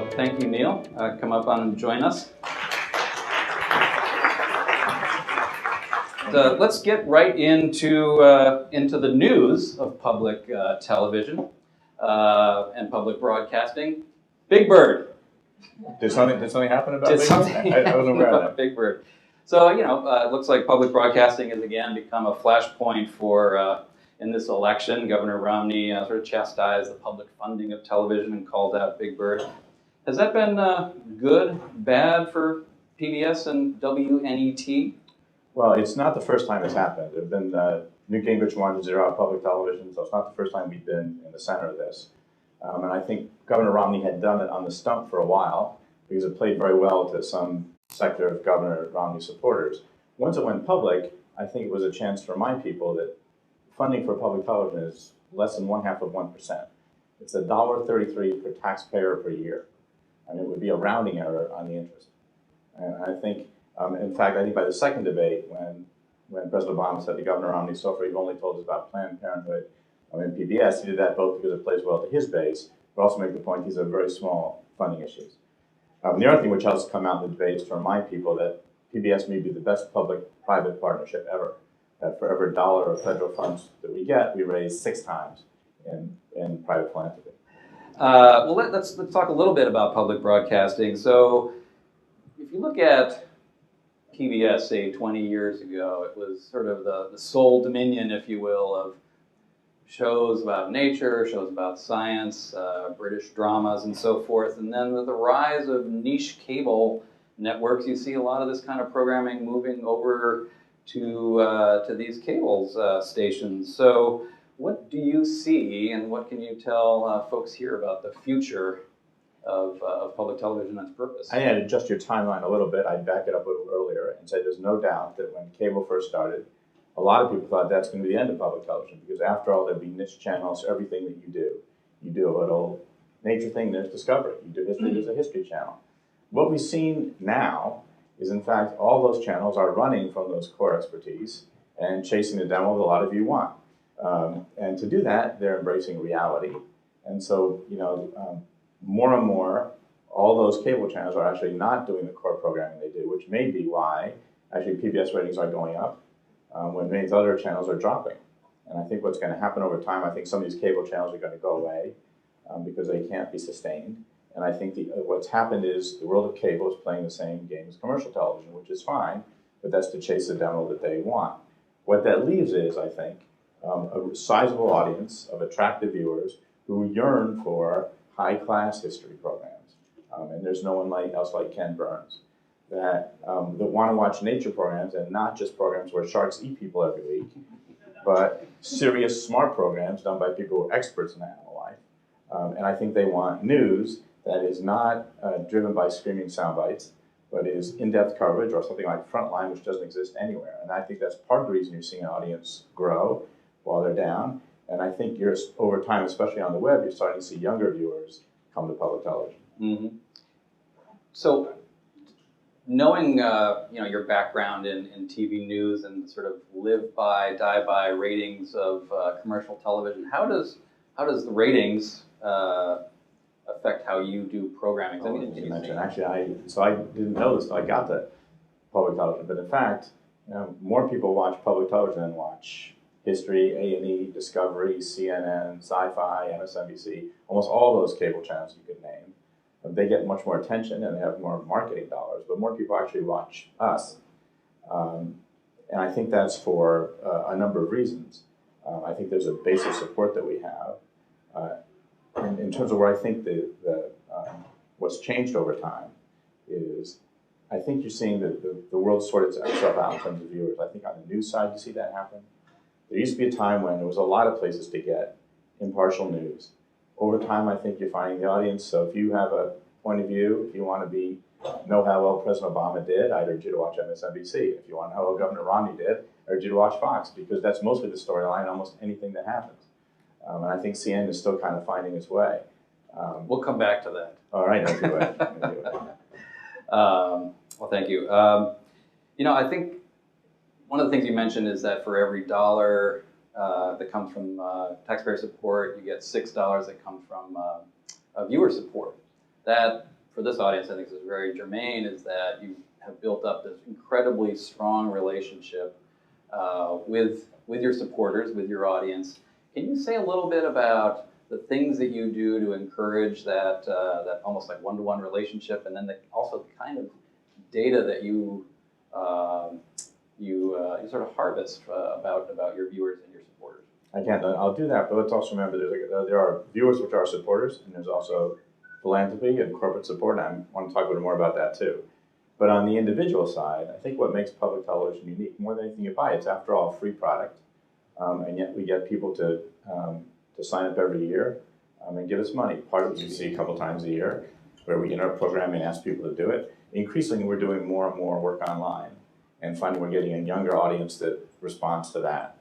So thank you, Neal. Come up on and join us. Let's get right into the news of public television and public broadcasting. Big Bird. Did something happen about Big Bird? I wasn't aware of that. Big Bird. So, it looks like public broadcasting has again become a flashpoint for, in this election. Governor Romney sort of chastised the public funding of television and called out Big Bird. Has that been good, bad for PBS and WNET? Well, it's not the first time it's happened. There have been, Newt Gingrich wanted to zero out public television, so it's not the first time we've been in the center of this. And I think Governor Romney had done it on the stump for a while because it played very well to some sector of Governor Romney's supporters. Once it went public, I think it was a chance to remind people that funding for public television is less than 0.5%. It's $1.33 per taxpayer per year. And it would be a rounding error on the interest. And I think, in fact, I think by the second debate, when President Obama said to Governor Romney, so far you've only told us about Planned Parenthood and PBS, he did that both because it plays well to his base, but also make the point these are very small funding issues. The other thing which has come out in the debate is to remind people that PBS may be the best public-private partnership ever. That for every dollar of federal funds that we get, we raise 6 times in private philanthropy. Well, let's talk a little bit about public broadcasting. So if you look at PBS, say 20 years ago, it was sort of the sole dominion, if you will, of shows about nature, shows about science, British dramas, and so forth. And then with the rise of niche cable networks, you see a lot of this kind of programming moving over to these cable stations. So what do you see, and what can you tell folks here about the future of public television and its purpose? I had to adjust your timeline a little bit. I'd back it up a little earlier and say there's no doubt that when cable first started, a lot of people thought that's going to be the end of public television because after all, there'd be niche channels, everything that you do. You do a little nature thing, there's Discovery. You do history, there's a history channel. What we've seen now is, in fact, all those channels are running from those core expertise and chasing the demo that a lot of you want. And to do that, they're embracing reality. And so, more and more, all those cable channels are actually not doing the core programming they do, which may be why actually PBS ratings are going up when many other channels are dropping. And I think what's going to happen over time, I think some of these cable channels are going to go away because they can't be sustained. And I think what's happened is the world of cable is playing the same game as commercial television, which is fine, but that's to chase the demo that they want. What that leaves is, I think, a sizable audience of attractive viewers who yearn for high-class history programs. And there's no one else like Ken Burns that want to watch nature programs and not just programs where sharks eat people every week, but serious, smart programs done by people who are experts in animal life. And I think they want news that is not driven by screaming sound bites, but is in-depth coverage or something like Frontline, which doesn't exist anywhere. And I think that's part of the reason you're seeing an audience grow while they're down. And I think over time, especially on the web, you're starting to see younger viewers come to public television. Mm-hmm. So, knowing your background in TV news and sort of live by, die by ratings of commercial television, how does the ratings affect how you do programming? Actually, I didn't know this. I got the public television, but in fact, more people watch public television than watch history, A&E, Discovery, CNN, Sci-Fi, MSNBC, almost all those cable channels you could name. They get much more attention and they have more marketing dollars, but more people actually watch us. And I think that's for a number of reasons. I think there's a base of support that we have. In terms of where I think what's changed over time is I think you're seeing the world sort itself out in terms of viewers. I think on the news side you see that happen. There used to be a time when there was a lot of places to get impartial news. Over time, I think you're finding the audience. So if you have a point of view, if you want to know how well President Obama did, I urge you to watch MSNBC. If you want to know how well Governor Romney did, I urge you to watch Fox, because that's mostly the storyline, almost anything that happens. And I think CNN is still kind of finding its way. We'll come back to that. All right, I'll do it. Well, thank you. I think one of the things you mentioned is that for every dollar that comes from taxpayer support, you get $6 that come from viewer support. That for this audience, I think this is very germane, is that you have built up this incredibly strong relationship with your supporters, with your audience. Can you say a little bit about the things that you do to encourage that that almost like one-to-one relationship, and then also the kind of data that you sort of harvest about your viewers and your supporters? I can. I'll do that, but let's also remember there are viewers which are supporters, and there's also philanthropy and corporate support, and I want to talk a bit more about that too. But on the individual side, I think what makes public television unique, more than anything you buy, it's after all a free product, and yet we get people to sign up every year and give us money. Part of it you see a couple times a year, where we interrupt programming and ask people to do it. Increasingly, we're doing more and more work online, and finding we're getting a younger audience that responds to that.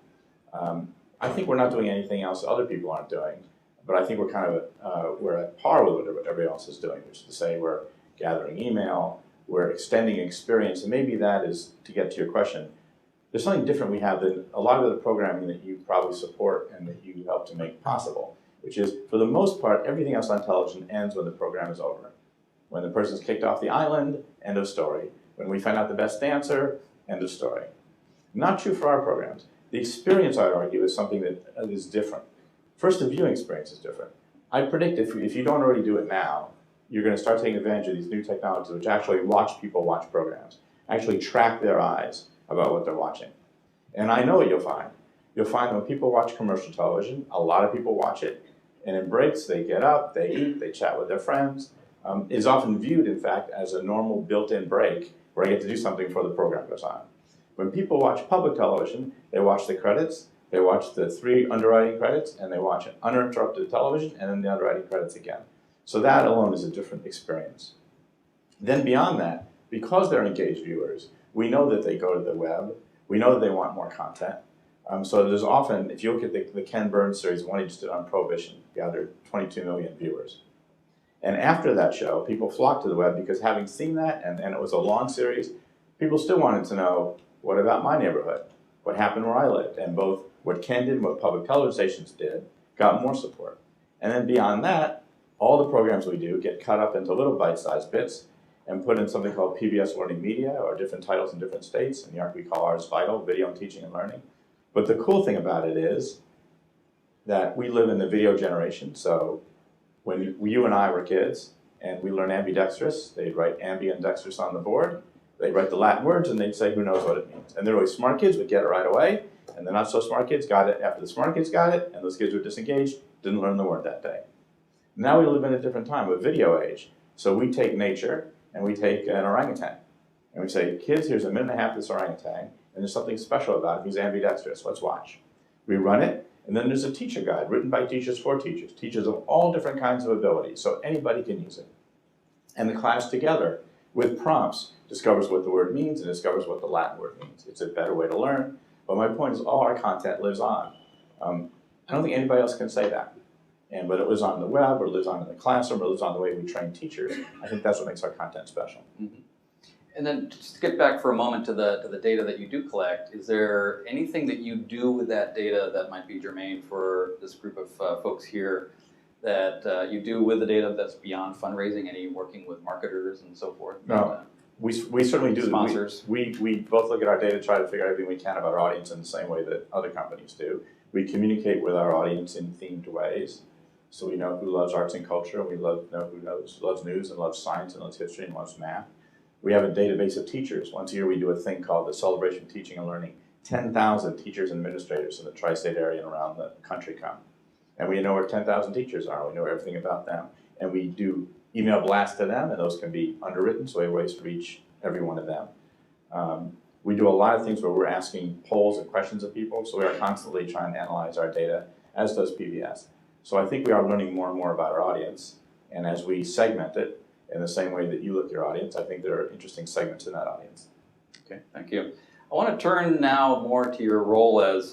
I think we're not doing anything else other people aren't doing, but I think we're kind of we're at par with what everybody else is doing, which is to say we're gathering email, we're extending experience, and maybe that is, to get to your question, there's something different we have than a lot of the programming that you probably support and that you help to make possible, which is, for the most part, everything else on television ends when the program is over. When the person's kicked off the island, end of story. When we find out the best dancer, end of story. Not true for our programs. The experience, I'd argue, is something that is different. First, the viewing experience is different. I predict if you don't already do it now, you're going to start taking advantage of these new technologies which actually watch people watch programs, actually track their eyes about what they're watching. And I know what you'll find. You'll find that when people watch commercial television, a lot of people watch it, and in breaks they get up, they eat, they chat with their friends. It's often viewed, in fact, as a normal built-in break where I get to do something before the program goes on. When people watch public television, they watch the credits, they watch the 3 underwriting credits, and they watch uninterrupted television, and then the underwriting credits again. So that alone is a different experience. Then beyond that, because they're engaged viewers, we know that they go to the web, we know that they want more content. So there's often, if you look at the Ken Burns series, one he just did on Prohibition, gathered 22 million viewers. And after that show, people flocked to the web because, having seen that, and it was a long series, people still wanted to know, what about my neighborhood? What happened where I lived? And both what Ken did and what public television stations did got more support. And then beyond that, all the programs we do get cut up into little bite-sized bits and put in something called PBS Learning Media, or different titles in different states. In New York, we call ours Vital, Video and Teaching and Learning. But the cool thing about it is that we live in the video generation. So when you and I were kids and we learned ambidextrous, they'd write ambi and dextrous on the board. They'd write the Latin words and they'd say, who knows what it means. And the really smart kids would get it right away, and the not so smart kids got it after the smart kids got it, and those kids were disengaged, didn't learn the word that day. Now we live in a different time, a video age. So we take nature and we take an orangutan. And we say, kids, here's a minute and a half of this orangutan, and there's something special about it. He's ambidextrous. Let's watch. We run it, and then there's a teacher guide written by teachers for teachers, teachers of all different kinds of abilities, so anybody can use it. And the class together, with prompts, discovers what the word means and discovers what the Latin word means. It's a better way to learn. But my point is, all our content lives on. I don't think anybody else can say that. And whether it lives on the web, or lives on in the classroom, or lives on the way we train teachers, I think that's what makes our content special. Mm-hmm. And then just to get back for a moment to the data that you do collect, is there anything that you do with that data that might be germane for this group of folks here that you do with the data that's beyond fundraising? Any working with marketers and so forth? No, we certainly do. Sponsors. We both look at our data, try to figure out everything we can about our audience in the same way that other companies do. We communicate with our audience in themed ways. So we know who loves arts and culture, and we know who loves news and loves science and loves history and loves math. We have a database of teachers. Once a year we do a thing called the Celebration of Teaching and Learning. 10,000 teachers and administrators in the tri-state area and around the country come. And we know where 10,000 teachers are. We know everything about them. And we do email blasts to them, and those can be underwritten, so we have ways to reach every one of them. We do a lot of things where we're asking polls and questions of people, so we are constantly trying to analyze our data, as does PBS. So I think we are learning more and more about our audience, and as we segment it in the same way that you look at your audience, I think there are interesting segments in that audience. Okay, thank you. I want to turn now more to your role as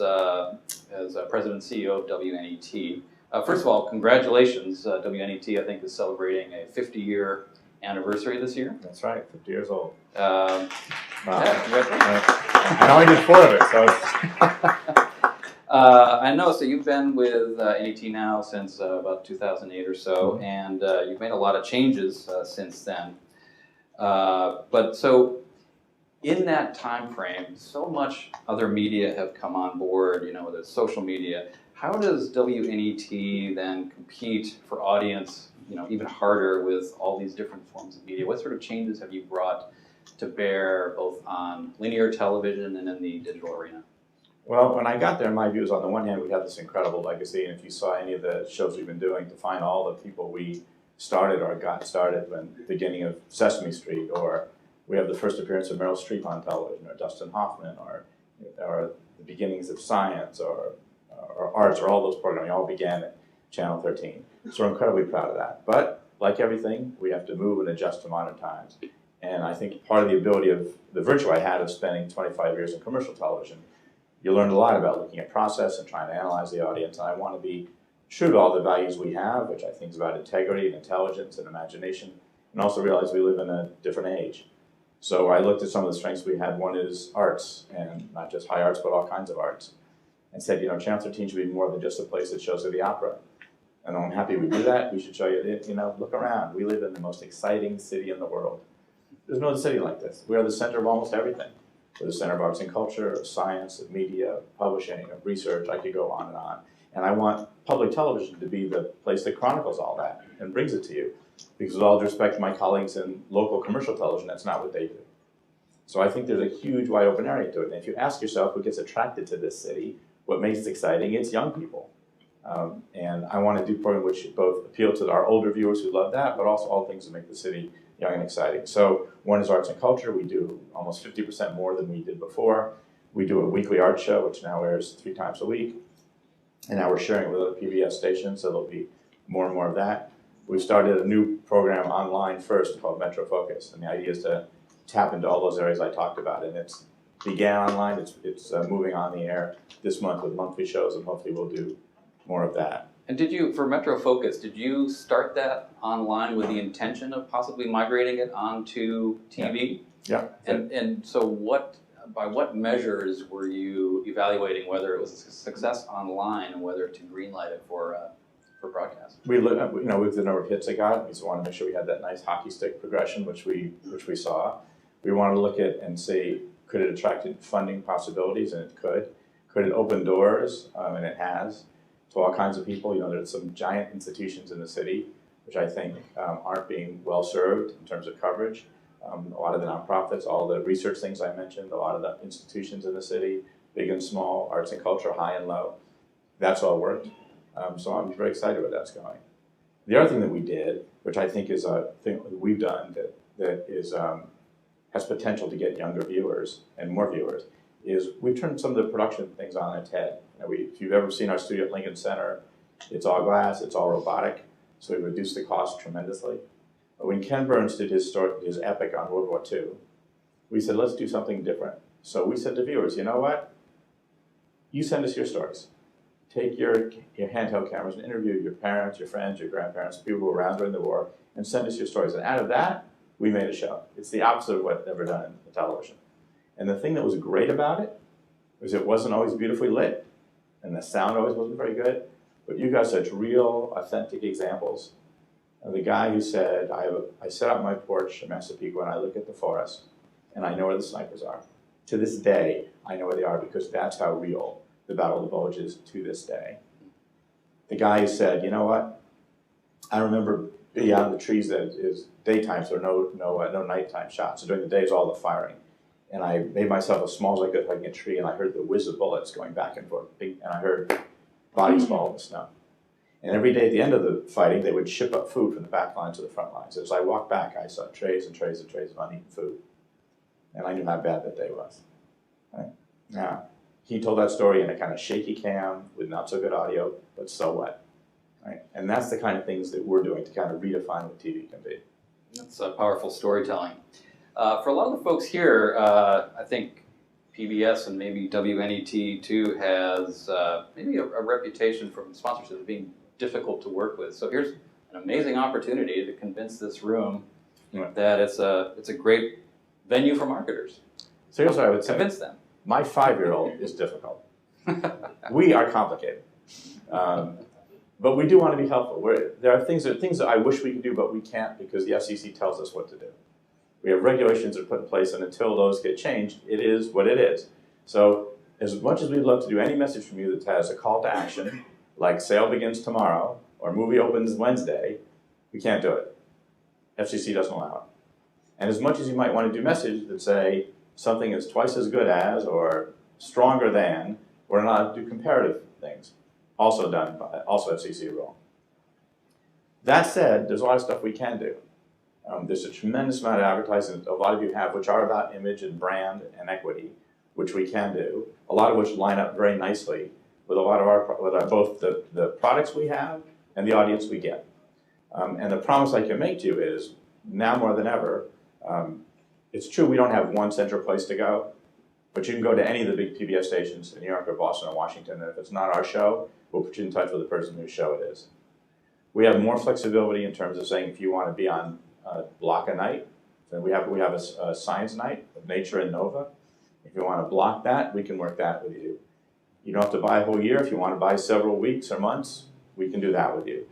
President and CEO of WNET. First of all, congratulations. WNET, I think, is celebrating a 50-year anniversary this year. That's right, 50 years old. Wow. Yeah, congratulations. I only did 4 of it, so I know, so you've been with NET now since about 2008 or so, and you've made a lot of changes since then. But so in that time frame, so much other media have come on board, whether it's social media. How does WNET then compete for audience, even harder with all these different forms of media? What sort of changes have you brought to bear both on linear television and in the digital arena? Well, when I got there, my view is on the one hand, we have this incredible legacy, and if you saw any of the shows we've been doing, to find all the people we started or got started when the beginning of Sesame Street, or we have the first appearance of Meryl Streep on television, or Dustin Hoffman, or the beginnings of science, or arts, or all those programs, all began at Channel 13. So we're incredibly proud of that. But like everything, we have to move and adjust to modern times. And I think part of the ability of the virtue I had of spending 25 years in commercial television, you learned a lot about looking at process and trying to analyze the audience. And I want to be true to all the values we have, which I think is about integrity and intelligence and imagination, and also realize we live in a different age. So I looked at some of the strengths we had. One is arts, and not just high arts, but all kinds of arts. And said, Channel 13 should be more than just a place that shows you the opera. And I'm happy we do that. We should show you, look around. We live in the most exciting city in the world. There's no other city like this. We are the center of almost everything. We're the center of arts and culture, of science, of media, of publishing, of research. I could go on and on. And I want public television to be the place that chronicles all that and brings it to you. Because with all due respect to my colleagues in local commercial television, that's not what they do. So I think there's a huge wide open area to it. And if you ask yourself who gets attracted to this city, what makes it exciting, it's young people. And I want to do programs which both appeal to our older viewers who love that, but also all things that make the city young and exciting. So one is arts and culture. We do almost 50% more than we did before. We do a weekly art show, which now airs 3 times a week. And now we're sharing it with other PBS stations, so there'll be more and more of that. We've started a new program online first called MetroFocus, and the idea is to tap into all those areas I talked about. And it's began online, it's moving on the air this month with monthly shows, and hopefully we'll do more of that. And for MetroFocus, did you start that online with the intention of possibly migrating it onto TV? Yeah. And so by what measures were you evaluating whether it was a success online and whether to greenlight it for broadcast? We looked at the number of hits it got. We just wanted to make sure we had that nice hockey stick progression, which we saw. We wanted to look at and say, could it attract funding possibilities? And it could. Could it open doors? And it has, to all kinds of people. There's some giant institutions in the city, which I think aren't being well served in terms of coverage. A lot of the nonprofits, all the research things I mentioned, a lot of the institutions in the city, big and small, arts and culture, high and low. That's all worked. So I'm very excited where that's going. The other thing that we did, which I think is a thing that we've done that is has potential to get younger viewers and more viewers, is we've turned some of the production things on its head. If you've ever seen our studio at Lincoln Center, it's all glass, it's all robotic, so we reduced the cost tremendously. But when Ken Burns did his epic on World War II, we said, let's do something different. So we said to viewers, you know what? You send us your stories. Take your handheld cameras and interview your parents, your friends, your grandparents, people who were around during the war, and send us your stories. And out of that, we made a show. It's the opposite of what's ever done in television. And the thing that was great about it was it wasn't always beautifully lit, and the sound always wasn't very good, but you got such real, authentic examples. And the guy who said, I sit out on my porch in Massapequa and I look at the forest, and I know where the snipers are. To this day, I know where they are because that's how real the Battle of the Bulge is to this day. The guy who said, you know what? I remember beyond the trees that is daytime, so no nighttime shots. So during the day is all the firing. And I made myself as small as I could hugging a tree, and I heard the whiz of bullets going back and forth, and I heard bodies fall in the snow. And every day at the end of the fighting, they would ship up food from the back lines to the front lines. As I walked back, I saw trays and trays and trays of uneaten food. And I knew how bad that day was. Right? Now, he told that story in a kind of shaky cam with not so good audio, but so what? Right? And that's the kind of things that we're doing to kind of redefine what TV can be. That's powerful storytelling. For a lot of the folks here, I think PBS and maybe WNET too has maybe a reputation from sponsorship of being difficult to work with. So here's an amazing opportunity to convince this room that it's a great venue for marketers. So here's what I would say. Convince them. My 5-year-old is difficult. We are complicated. But we do want to be helpful. There are things that I wish we could do, but we can't because the FCC tells us what to do. We have regulations that are put in place, and until those get changed, it is what it is. So as much as we'd love to do any message from you that has a call to action, like sale begins tomorrow, or movie opens Wednesday, we can't do it. FCC doesn't allow it. And as much as you might want to do messages that say something is twice as good as, or stronger than, we're not allowed to do comparative things. Also done by, also FCC rule. That said, there's a lot of stuff we can do. There's a tremendous amount of advertising that a lot of you have, which are about image and brand and equity, which we can do. A lot of which line up very nicely with a lot of with both the products we have and the audience we get. And the promise I can make to you is, now more than ever, it's true we don't have one central place to go, but you can go to any of the big PBS stations in New York or Boston or Washington, and if it's not our show, we'll put you in touch with the person whose show it is. We have more flexibility in terms of saying if you want to be on a block a night, then we have a science night of Nature and Nova. If you want to block that, we can work that with you. You don't have to buy a whole year. If you want to buy several weeks or months, we can do that with you.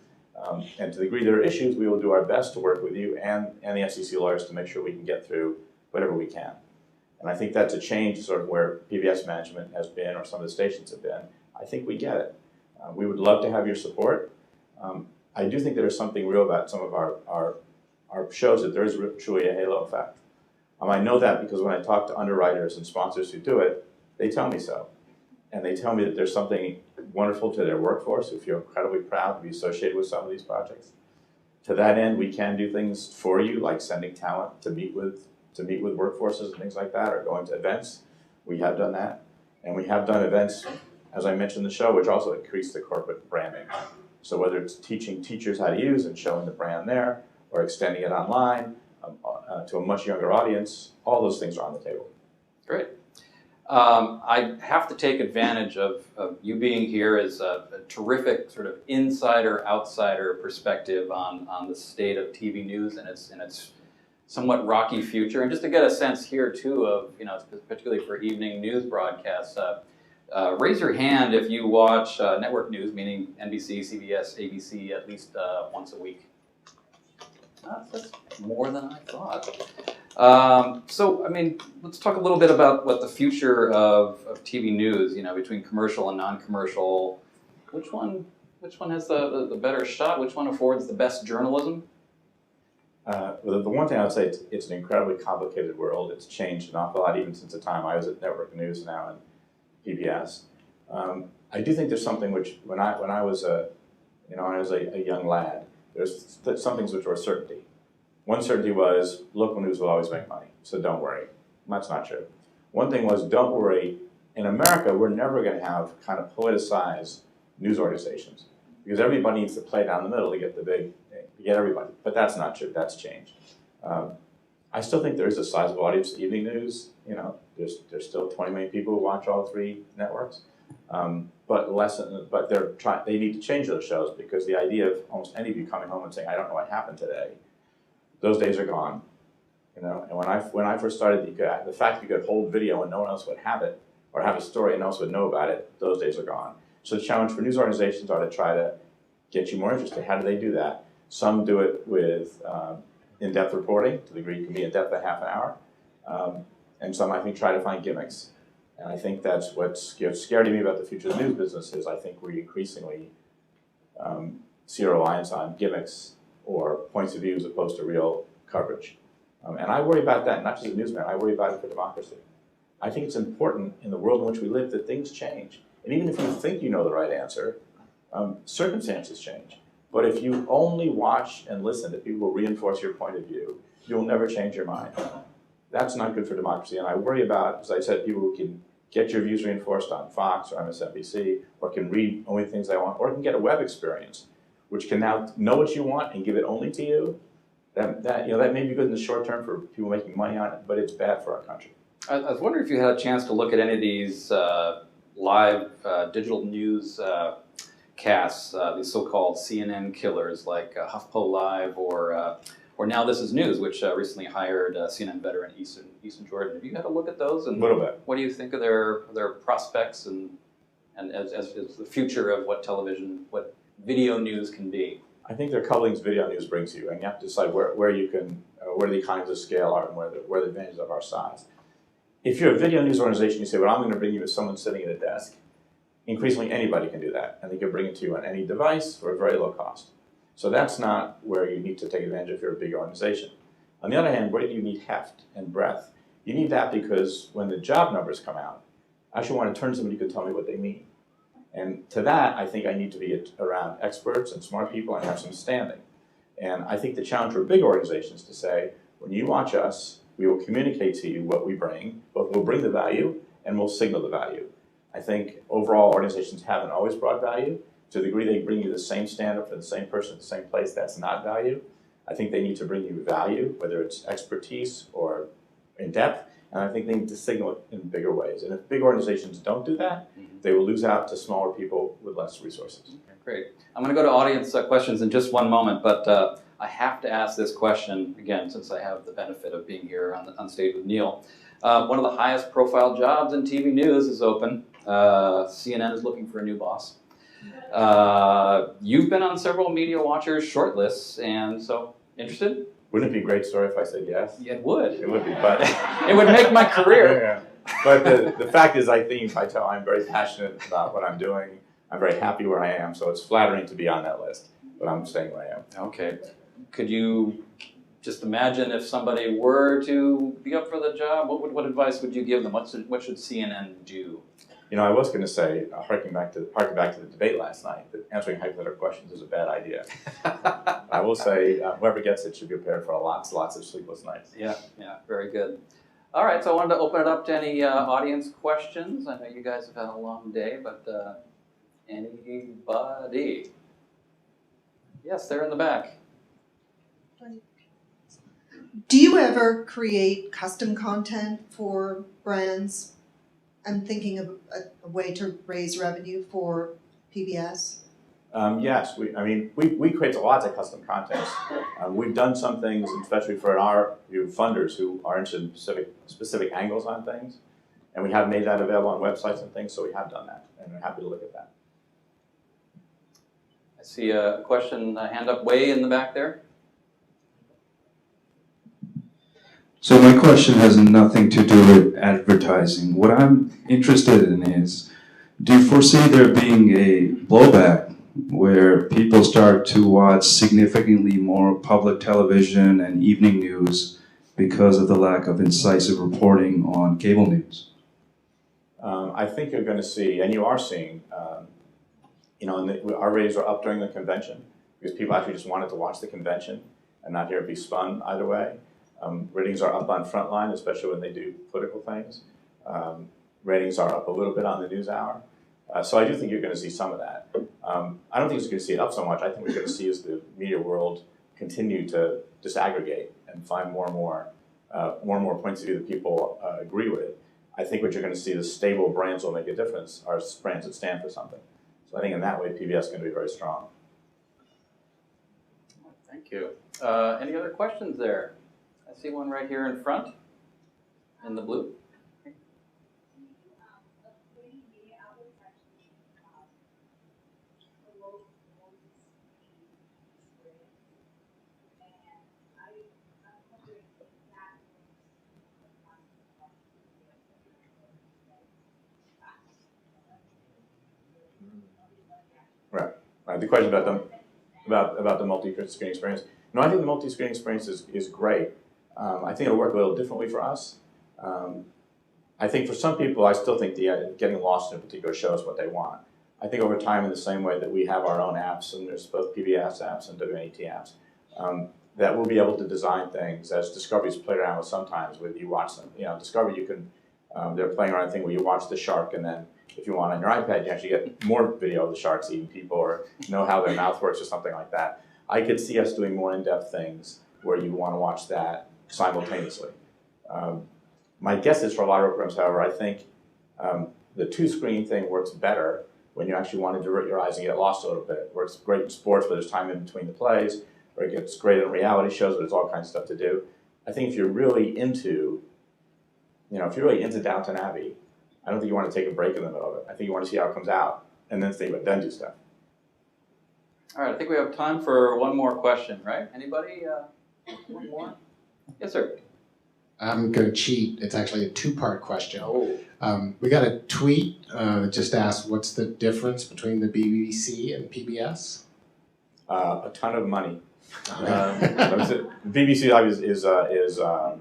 And to the degree there are issues, we will do our best to work with you and the FCC lawyers to make sure we can get through whatever we can. And I think that's a change sort of where PBS management has been or some of the stations have been. I think we get it. We would love to have your support. I do think there is something real about some of our shows that there is truly a halo effect. I know that because when I talk to underwriters and sponsors who do it, they tell me so. And they tell me that there's something wonderful to their workforce who feel incredibly proud to be associated with some of these projects. To that end, we can do things for you, like sending talent to meet with workforces and things like that, or going to events. We have done that. And we have done events, as I mentioned in the show, which also increase the corporate branding. So whether it's teaching teachers how to use and showing the brand there, or extending it online to a much younger audience, all those things are on the table. Great. I have to take advantage of you being here as a terrific sort of insider-outsider perspective on the state of TV news and its somewhat rocky future, and just to get a sense here too of, particularly for evening news broadcasts. Raise your hand if you watch network news, meaning NBC, CBS, ABC, at least once a week. That's more than I thought. So, I mean, let's talk a little bit about what the future of TV news, between commercial and non-commercial. Which one has the better shot? Which one affords the best journalism? Well, the one thing I would say, it's an incredibly complicated world. It's changed an awful lot even since the time I was at Network News now and PBS. I do think there's something which, when I was a young lad, there's some things which were certainty. One certainty was local news will always make money, so don't worry. That's not true. One thing was, don't worry. In America, we're never going to have kind of politicized news organizations because everybody needs to play down the middle to get to get everybody. But that's not true. That's changed. I still think there is a sizable audience to evening news. There's still 20 million people who watch all three networks. But they need to change those shows because the idea of almost any of you coming home and saying, I don't know what happened today, those days are gone. And when I first started, the fact that you could hold video and no one else would have it, or have a story and no one else would know about it, those days are gone. So the challenge for news organizations are to try to get you more interested. How do they do that? Some do it with in-depth reporting, to the degree you can be in-depth a half an hour. And some, I think, try to find gimmicks. And I think that's what's scary to me about the future of the news business is I think we increasingly see a reliance on gimmicks or points of view as opposed to real coverage. And I worry about that, not just as a newsman, I worry about it for democracy. I think it's important in the world in which we live that things change. And even if you think you know the right answer, circumstances change. But if you only watch and listen to people who reinforce your point of view, you'll never change your mind. That's not good for democracy. And I worry about, as I said, people who can get your views reinforced on Fox or MSNBC, or can read only things they want, or can get a web experience, which can now know what you want and give it only to you. That may be good in the short term for people making money on it, but it's bad for our country. I was wondering if you had a chance to look at any of these live digital news casts, these so-called CNN killers like HuffPo Live or Now This Is News, which recently hired CNN veteran Easton Jordan. Have you had a look at those? And a little bit. What do you think of their prospects? And and as the future of what television, what video news can be? I think there are a couple things video news brings you, and you have to decide where you can, where the economies of scale are and where the advantages of our size. If you're a video news organization, you say, what I'm going to bring you is someone sitting at a desk. Increasingly, anybody can do that, and they can bring it to you on any device for a very low cost. So that's not where you need to take advantage if you're a big organization. On the other hand, where do you need heft and breadth? You need that because when the job numbers come out, I actually want to turn to somebody who can tell me what they mean. And to that, I think I need to be around experts and smart people and have some standing. And I think the challenge for big organizations to say, when you watch us, we will communicate to you what we bring, but we'll bring the value and we'll signal the value. I think overall organizations haven't always brought value. To the degree they bring you the same stand-up for the same person at the same place, that's not value. I think they need to bring you value, whether it's expertise or in depth, and I think they need to signal it in bigger ways. And if big organizations don't do that, they will lose out to smaller people with less resources. Okay, great. I'm going to go to audience questions in just one moment, but I have to ask this question again since I have the benefit of being here on stage with Neal. One of the highest profile jobs in TV news is open. CNN is looking for a new boss. You've been on several Media Watchers shortlists, and so interested? Wouldn't it be a great story if I said yes? Yeah, it would. It would be, but it would make my career. Yeah. But the fact is, I think I tell I'm very passionate about what I'm doing. I'm very happy where I am, so it's flattering to be on that list. But I'm staying where I am. Okay. Could you just imagine if somebody were to be up for the job? What advice would you give them? What should CNN do? You know, I was going to say, harking back to the debate last night, that answering hypothetical questions is a bad idea. I will say, whoever gets it should be prepared for lots of sleepless nights. Yeah, very good. All right, so I wanted to open it up to any audience questions. I know you guys have had a long day, but anybody? Yes, they're in the back. Do you ever create custom content for brands? I'm thinking of a way to raise revenue for PBS. Yes, we create lots of custom content. We've done some things, especially for our funders who are interested in specific angles on things, and we have made that available on websites and things. So we have done that, and we're happy to look at that. I see a question, a hand up way in the back there. So my question has nothing to do with advertising. What I'm interested in is, do you foresee there being a blowback where people start to watch significantly more public television and evening news because of the lack of incisive reporting on cable news? I think you're going to see, and you are seeing, our ratings are up during the convention because people actually just wanted to watch the convention and not hear it be spun either way. Ratings are up on Frontline, especially when they do political things. Ratings are up a little bit on the NewsHour. So I do think you're going to see some of that. I don't think you're going to see it up so much. I think what you're going to see is the media world continue to disaggregate and find more and more points of view that people agree with. I think what you're going to see is stable brands will make a difference, are brands that stand for something. So I think in that way, PBS is going to be very strong. Thank you. Any other questions there? I see one right here in front, in the blue. Right. The question about the multi-screen experience. No, I think the multi-screen experience is great. I think it'll work a little differently for us. I think for some people, I still think getting lost in a particular show is what they want. I think over time, in the same way that we have our own apps, and there's both PBS apps and WNET apps, that we'll be able to design things as Discovery's played around with sometimes with you watch them. You know, Discovery, you can, they're playing around a thing where you watch the shark, and then if you want on your iPad, you actually get more video of the sharks eating people or know how their mouth works or something like that. I could see us doing more in-depth things where you want to watch that simultaneously. My guess is for a lot of programs, however, I think the two-screen thing works better when you actually want to divert your eyes and get lost a little bit. It works great in sports, but there's time in between the plays, or it gets great in reality shows, but there's all kinds of stuff to do. I think if you're really into, if you're really into Downton Abbey, I don't think you want to take a break in the middle of it. I think you want to see how it comes out and then think about then do stuff. All right, I think we have time for one more question, right? Anybody? One more? Yes, sir. I'm going to cheat. It's actually a two-part question. Oh. We got a tweet that just asked, what's the difference between the BBC and PBS? A ton of money. The BBC is the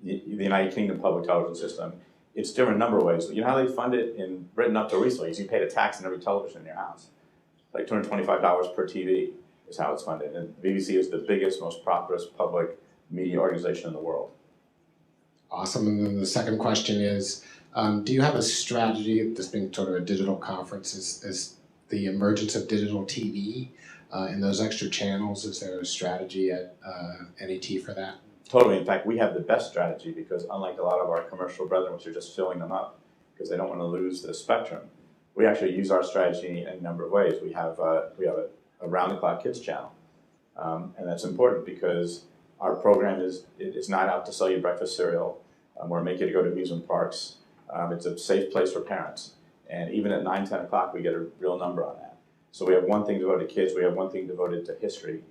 United Kingdom public television system. It's different in a number of ways. You know how they fund it in Britain up till recently is you paid a tax on every television in your house. Like $225 per TV is how it's funded. And the BBC is the biggest, most prosperous public media organization in the world. Awesome. And then the second question is, do you have a strategy, this being sort of a digital conference, is the emergence of digital TV and those extra channels, is there a strategy at NET for that? Totally. In fact, we have the best strategy because unlike a lot of our commercial brethren, which are just filling them up because they don't want to lose the spectrum, we actually use our strategy in a number of ways. We have a round-the-clock kids channel, and that's important because our program it's not out to sell you breakfast cereal. We're making you to go to amusement parks. It's a safe place for parents, and even at 9, 10 o'clock, we get a real number on that. So we have one thing devoted to kids. We have one thing devoted to history.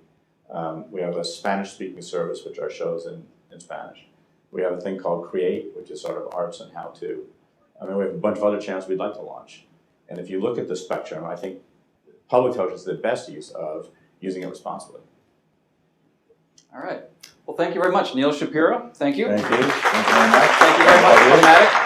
We have a Spanish-speaking service, which are shows in Spanish. We have a thing called Create, which is sort of arts and how-to. I mean, we have a bunch of other channels we'd like to launch. And if you look at the spectrum, I think public television is the best use of using it responsibly. All right. Well, thank you very much, Neal Shapiro. Thank you. Thank you. Thank you very much. Thank you very much, Automatic.